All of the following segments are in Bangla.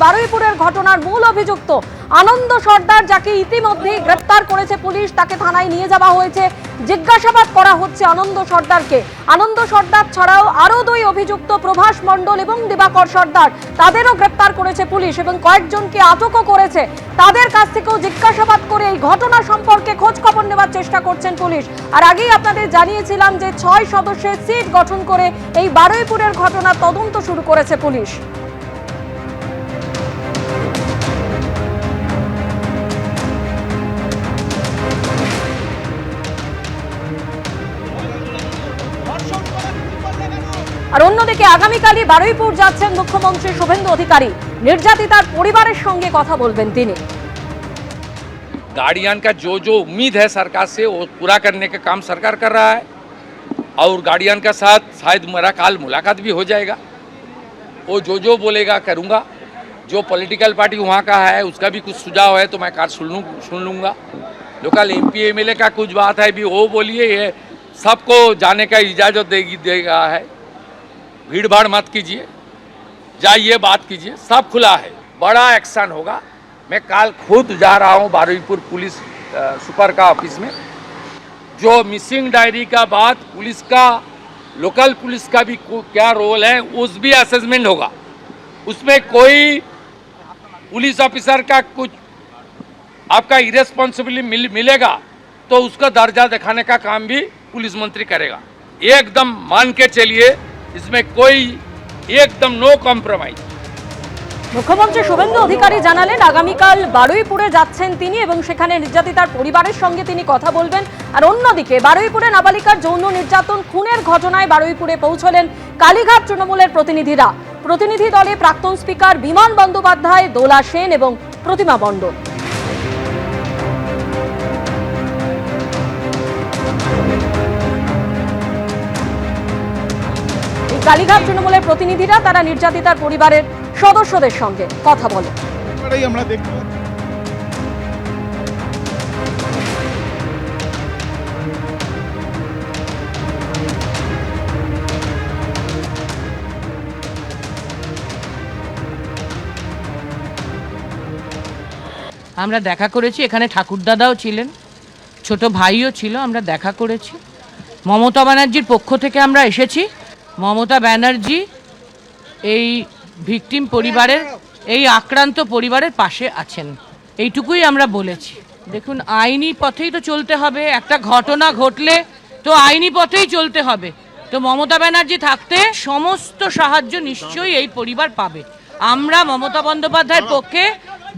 বারুইপুরের ঘটনার মূল অভিযুক্ত আনন্দ সর্দার, যাকে ইতিমধ্যেই গ্রেপ্তার করেছে পুলিশ। তাকে থানায় নিয়ে যাওয়া হয়েছে, জিজ্ঞাসাবাদ করা হচ্ছে আনন্দ সর্দারকে। আনন্দ সর্দার ছাড়াও আরো দুই অভিযুক্ত প্রভাস মণ্ডল এবং দিবাকর সর্দার, তাদেরও গ্রেপ্তার করেছে পুলিশ এবং কয়েকজনকে আটকও করেছে। তাদের কাছ থেকেও জিজ্ঞাসাবাদ করে এই ঘটনা সম্পর্কে খোঁজ খবর নেওয়ার চেষ্টা করছেন পুলিশ। আর আগেই আপনাদের জানিয়েছিলাম যে 6 সদস্যের সিট গঠন করে এই বারুইপুরের ঘটনা তদন্ত শুরু করেছে পুলিশ। আর অন্যদিকে আগামীকালই বারুইপুর যাচ্ছেন মুখ্যমন্ত্রী শুভেন্দু অধিকারী। নির্যাতিতার পরিবারের সঙ্গে কথা বলবেন তিনি। गार्डियन का जो जो उम्मीद है सरकार से वो पूरा करने का काम सरकार कर रहा है और गार्डियन का साथ शायद मेरा काल मुलाकात भी हो जाएगा। वो जो बोलेगा करूँगा। जो पॉलिटिकल पार्टी वहाँ का है उसका भी कुछ सुझाव है तो मैं कार सुन लूँगा। लोकल एमपी एमएलए का कुछ बात है भी वो बोलिए, ये सबको जाने का इजाज़त देगा है। भीड़ भाड़ मत कीजिए, जाइए बात कीजिए, सब खुला है। बड़ा एक्शन होगा। मैं कल खुद जा रहा हूँ बारुईपुर पुलिस सुपर का ऑफिस में। जो मिसिंग डायरी का बात पुलिस का, लोकल पुलिस का भी क्या रोल है उस भी असेसमेंट होगा। उसमें कोई पुलिस ऑफिसर का कुछ आपका इरेस्पॉन्सिबिलिटी मिलेगा तो उसका दर्जा दिखाने का काम भी पुलिस मंत्री करेगा। एकदम मान के चलिए, इसमें कोई एकदम नो कॉम्प्रोमाइज। মুখ্যমন্ত্রী শুভেন্দু অধিকারী জানালেন আগামীকাল বারুইপুরে যাচ্ছেন তিনি এবং সেখানে নির্যাতিতার পরিবারের সঙ্গে তিনি কথা বলবেন। আর অন্যদিকে বারুইপুরে নাবালিকার যৌন নির্যাতন খুনের ঘটনায় বারুইপুরে পৌঁছলেন কালীঘাট তৃণমূলের প্রতিনিধিরা। প্রতিনিধি দলে প্রাক্তন স্পিকার বিমান বন্দ্যোপাধ্যায়, দোলা সেন এবং প্রতিমা মণ্ডল। কালীঘাট তৃণমূলের প্রতিনিধিরা তারা নির্যাতিতার পরিবারের সদস্যদের সঙ্গে কথা বলে। আমরা দেখা করেছি, এখানে ঠাকুরদাদাও ছিলেন, ছোট ভাইও ছিল, আমরা দেখা করেছি। মমতা ব্যানার্জির পক্ষ থেকে আমরা এসেছি। মমতা ব্যানার্জি এই ভিকটিম পরিবারের, এই আক্রান্ত পরিবারের পাশে আছেন, এইটুকুই আমরা বলেছি। দেখুন, আইনি পথেই তো চলতে হবে। একটা ঘটনা ঘটলে তো আইনি পথেই চলতে হবে। তো মমতা ব্যানার্জি থাকতে সমস্ত সাহায্য নিশ্চয়ই এই পরিবার পাবে। আমরা মমতা বন্দ্যোপাধ্যায়ের পক্ষে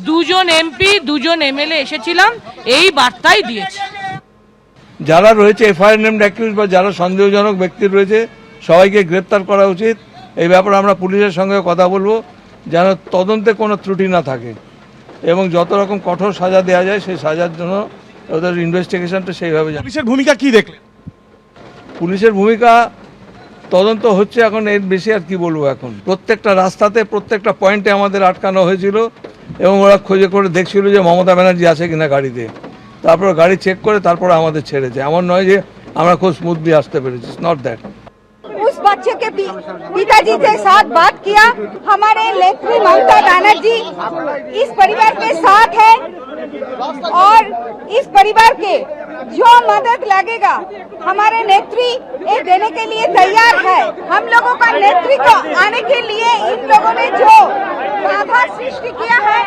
2জন এমপি 2জন এমএলএ এসেছিলাম, এই বার্তাই দিয়েছি। যারা রয়েছে এফআইআর নেমড অ্যাকিউজ বা যারা সন্দেহজনক ব্যক্তি রয়েছে সবাইকে গ্রেপ্তার করা উচিত। এই ব্যাপারে আমরা পুলিশের সঙ্গে কথা বলবো যেন তদন্তে কোনো ত্রুটি না থাকে এবং যত রকম কঠোর সাজা দেওয়া যায় সেই সাজার জন্য ওদের ইনভেস্টিগেশনটা সেইভাবে। পুলিশের ভূমিকা কি দেখলেন? পুলিশের ভূমিকা তদন্ত হচ্ছে, এখন এর বেশি আর কি বলবো। এখন প্রত্যেকটা রাস্তাতে প্রত্যেকটা পয়েন্টে আমাদের আটকানো হয়েছিল এবং ওরা খোঁজে করে দেখছিল যে মমতা ব্যানার্জি আছে কিনা গাড়িতে। তারপর গাড়ি চেক করে তারপর আমাদের ছেড়েছে। এমন নয় যে আমরা খুব স্মুথলি আসতে পেরেছি, নট দ্যাট। उस बच्चे के पिताजी के साथ बात किया। हमारे नेत्री ममता बनर्जी इस परिवार के साथ है और इस परिवार के जो मदद लगेगा हमारे नेत्री ये देने के लिए तैयार है। हम लोगों का नेत्री को आने के लिए इन लोगों ने जो बाधा सृष्टि किया है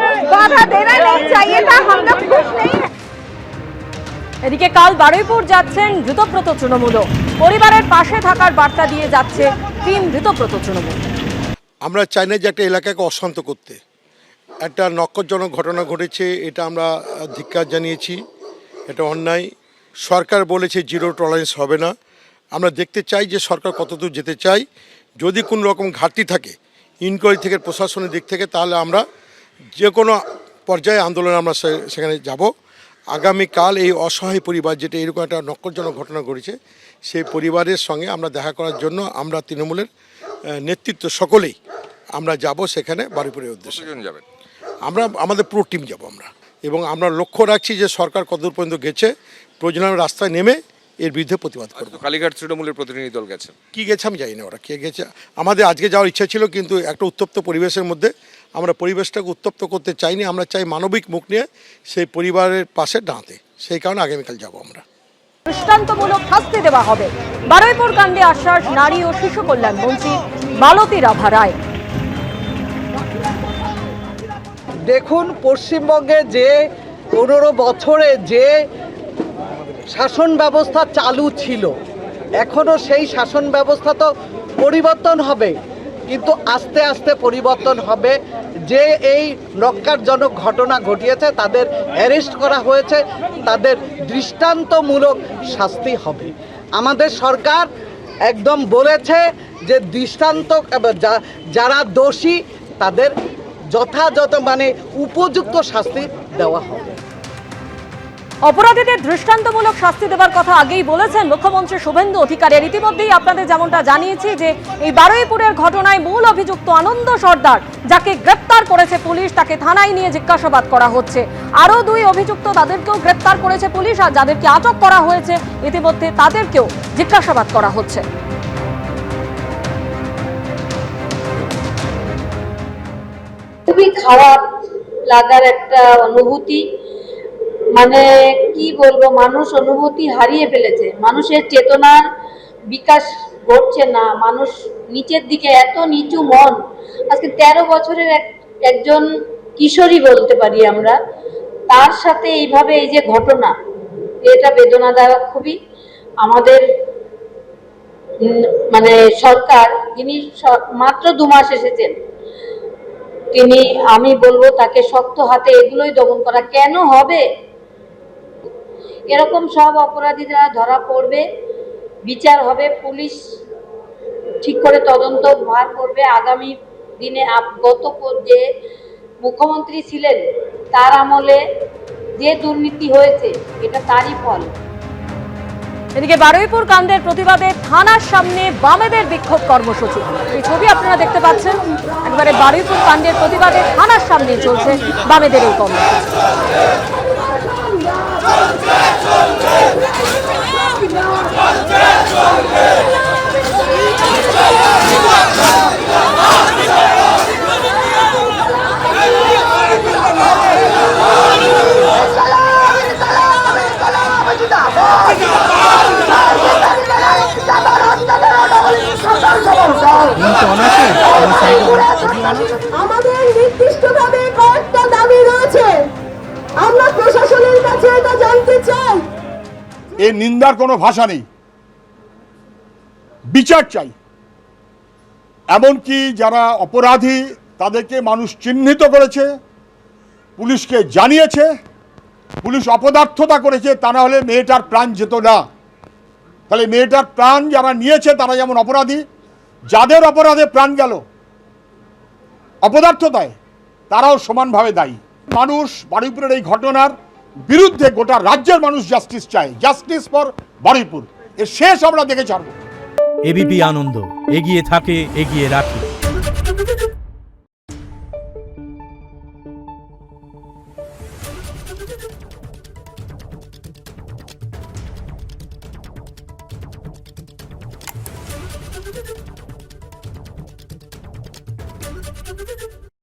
उस बाधा देना नहीं चाहिए था। हम लोग खुश नहीं है। এদিকে কাল বারুইপুর যাচ্ছেন ধৃতব্রত তৃণমূল। পরিবারের পাশে থাকার বার্তা দিয়ে যাচ্ছে 3 ধৃতব্রত তৃণমূল। আমরা চাই না যে একটা এলাকাকে অশান্ত করতে। একটা নক্করজনক ঘটনা ঘটেছে, এটা আমরা ধিক্কার জানিয়েছি। এটা অন্যায়। সরকার বলেছে জিরো টলারেন্স হবে না। আমরা দেখতে চাই যে সরকার কতদূর যেতে চাই। যদি কোনো রকম ঘাটতি থাকে ইনকোয়ারি থেকে, প্রশাসনের দিক থেকে, তাহলে আমরা যে কোনো পর্যায়ে আন্দোলনে আমরা সেখানে যাব। আগামীকাল এই অসহায় পরিবার, যেটা এরকম একটা নক্করজনক ঘটনা ঘটেছে, সেই পরিবারের সঙ্গে আমরা দেখা করার জন্য আমরা তৃণমূলের নেতৃত্ব সকলেই আমরা যাব সেখানে বারুইপুরের উদ্দেশ্যে। আমরা আমাদের পুরো টিম যাব আমরা, এবং আমরা লক্ষ্য রাখছি যে সরকার কতদূর পর্যন্ত গেছে। প্রয়োজনে রাস্তায় নেমে এর বিরুদ্ধে প্রতিবাদ করবো। কালীঘাট তৃণমূলের প্রতিনিধি দল গেছে, কি গেছে আমি জানি না, ওরা কে গেছে। আমাদের আজকে যাওয়ার ইচ্ছা ছিল, কিন্তু একটা উত্তপ্ত পরিবেশের মধ্যে আমরা পরিবেশটাকে উত্তপ্ত করতে চাইনি, আমরা চাই মানবিক মুখ নিয়ে সেই পরিবারের পাশে দাঁড়াতে। সেই কারণে আগামীকাল যাব আমরা। দৃষ্টান্তমূলক শাস্তি দেওয়া হবে, বারুইপুর কাণ্ডে আশ্বাস নারী ও শিশু কল্যাণ মন্ত্রী মালতী রাভা রায়। দেখুন, পশ্চিমবঙ্গে যে 15 বছরে যে শাসন ব্যবস্থা চালু ছিল, এখনও সেই শাসন ব্যবস্থা তো পরিবর্তন হবে, কিন্তু আস্তে আস্তে পরিবর্তন হবে। যে এই নক্কারজনক ঘটনা ঘটিয়েছে তাদের অ্যারেস্ট করা হয়েছে, তাদের দৃষ্টান্তমূলক শাস্তি হবে। আমাদের সরকার একদম বলেছে যে দৃষ্টান্ত যারা দোষী তাদের যথাযথ উপযুক্ত শাস্তি দেওয়া হবে। অপরাধীদের দৃষ্টান্তমূলক শাস্তি দেওয়ার কথা আগেই বলেছেন মুখ্যমন্ত্রী শুভেন্দু অধিকারী। ইতিমধ্যেই আপনাদের যেমনটা জানিয়েছি যে এই বারুইপুরের ঘটনায় মূল অভিযুক্ত আনন্দ সর্দার, যাকে গ্রেপ্তার করেছে পুলিশ, তাকে থানায় নিয়ে জিজ্ঞাসাবাদ করা হচ্ছে। আরও 2 অভিযুক্ত, তাদেরকেও গ্রেপ্তার করেছে পুলিশ, আর যাদেরকে আটক করা হয়েছে ইতিমধ্যে তাদেরকেও জিজ্ঞাসাবাদ করা হচ্ছে। খুবই খারাপ লাগার একটা অনুভূতি, কি বলবো, মানুষ অনুভূতি হারিয়ে ফেলেছে, মানুষের চেতনার বিকাশ ঘটছে না, মানুষ নিচের দিকে, এত নিচু মন। আজকে 13 বছরের একজন কিশোরী বলতে পারি আমরা, তার সাথে এইভাবে এই যে ঘটনা, এটা বেদনাদায়ক খুবই। আমাদের সরকার, যিনি মাত্র 2 মাস এসেছেন, তিনি, আমি বলবো তাকে শক্ত হাতে এগুলোই দমন করা। কেন হবে এরকম? সব অপরাধীরা ধরা পড়বে, বিচার হবে, পুলিশ ঠিক করে তদন্ত ভার করবে। আগামী দিনে গত যে মুখ্যমন্ত্রী ছিলেন তার আমলে যে দুর্নীতি হয়েছে, এটা তারই ফল। এদিকে বারুইপুর কাণ্ডের প্রতিবাদে থানার সামনে বামেদের বিক্ষোভ কর্মসূচি, এই ছবি আপনারা দেখতে পাচ্ছেন। একবারে বারুইপুর কাণ্ডের প্রতিবাদে থানার সামনে চলছে বামেদের এই কর্মসূচি। আমাদের নির্দিষ্টভাবে কয়েকটা দাবি রয়েছে, আমরা প্রশাসনের কাছে এটা জানতে চাই। এই নিন্দার কোনো ভাষা নেই, বিচার চাই। এমনকি যারা অপরাধী তাদেরকে মানুষ চিহ্নিত করেছে, পুলিশকে জানিয়েছে, পুলিশ অপদার্থতা করেছে, তা না হলে মেয়েটার প্রাণ যেত না। তাহলে মেয়েটার প্রাণ যারা নিয়েছে তারা যেমন অপরাধী, যাদের অপরাধে প্রাণ গেল অপদার্থতায়, তারাও সমানভাবে দায়ী। মানুষ বারুইপুরের এই ঘটনার বিরুদ্ধে গোটা রাজ্যের মানুষ জাস্টিস চায়, জাস্টিস ফর বারুইপুর। এর শেষ আমরা দেখে ছাড়ব। এবিপি আনন্দ, এগিয়ে থাকে, এগিয়ে রাখে।